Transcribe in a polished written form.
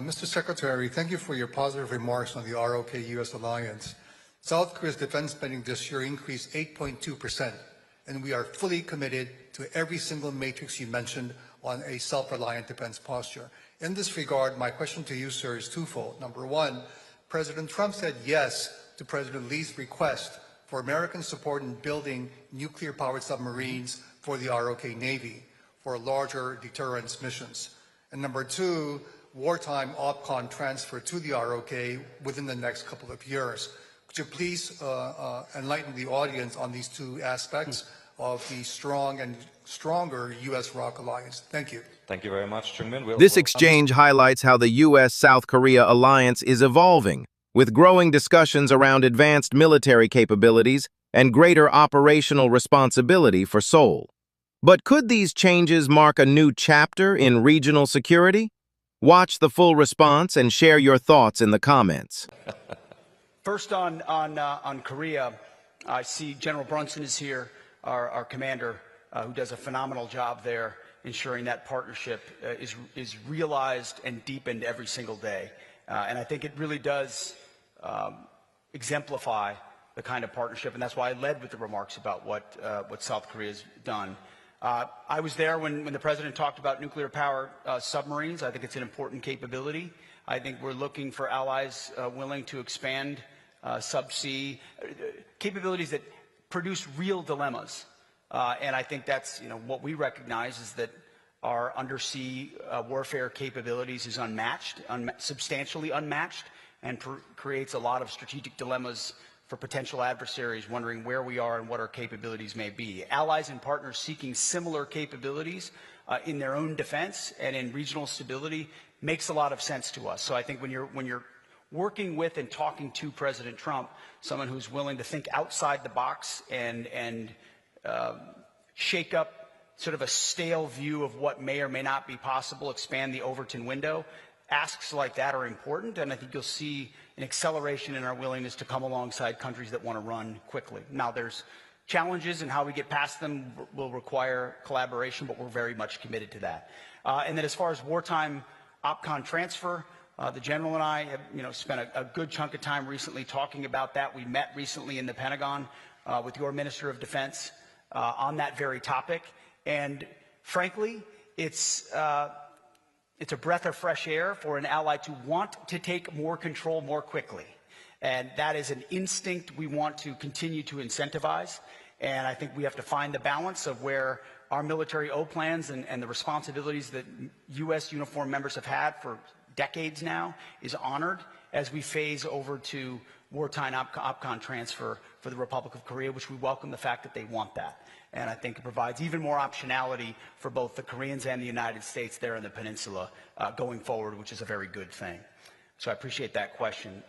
Mr. Secretary, thank you for your positive remarks on the ROK-U.S. alliance. South Korea's defense spending this year increased 8.2%, and we are fully committed to every single matrix you mentioned on a self-reliant defense posture. In this regard, my question to you, sir, is twofold. Number one, President Trump said yes to President Lee's request for American support in building nuclear-powered submarines for the ROK Navy for larger deterrence missions. And number two, wartime OPCON transfer to the ROK within the next couple of years. Could you please enlighten the audience on these two aspects of the strong and stronger U.S. ROK alliance? Thank you. Thank you very much, Chung-min. This exchange highlights how the U.S.-South Korea alliance is evolving, with growing discussions around advanced military capabilities and greater operational responsibility for Seoul. But could these changes mark a new chapter in regional security? Watch the full response and share your thoughts in the comments. First on Korea, I see General Brunson is here, our commander, who does a phenomenal job there, ensuring that partnership is realized and deepened every single day. And I think it really does exemplify the kind of partnership, and that's why I led with the remarks about what South Korea has done. I was there when the President talked about nuclear power submarines. I think it's an important capability. I think we're looking for allies willing to expand subsea capabilities that produce real dilemmas. And I think that's what we recognize is that our undersea warfare capabilities is unmatched, substantially unmatched, and creates a lot of strategic dilemmas for potential adversaries wondering where we are and what our capabilities may be. Allies and partners seeking similar capabilities in their own defense and in regional stability makes a lot of sense to us. So I think when you're working with and talking to President Trump, someone who's willing to think outside the box and shake up sort of a stale view of what may or may not be possible, expand the Overton window, asks like that are important, and I think you'll see an acceleration in our willingness to come alongside countries that want to run quickly. Now, there's challenges, and how we get past them will require collaboration, but we're very much committed to that. And then as far as wartime OPCON transfer, the General and I have spent a good chunk of time recently talking about that. We met recently in the Pentagon with your Minister of Defense on that very topic, and frankly, it's a breath of fresh air for an ally to want to take more control more quickly. And that is an instinct we want to continue to incentivize. And I think we have to find the balance of where our military O-plans and the responsibilities that U.S. uniformed members have had for decades now is honored as we phase over to wartime OPCON transfer for the Republic of Korea, which we welcome the fact that they want that. And I think it provides even more optionality for both the Koreans and the United States there in the peninsula going forward, which is a very good thing. So I appreciate that question.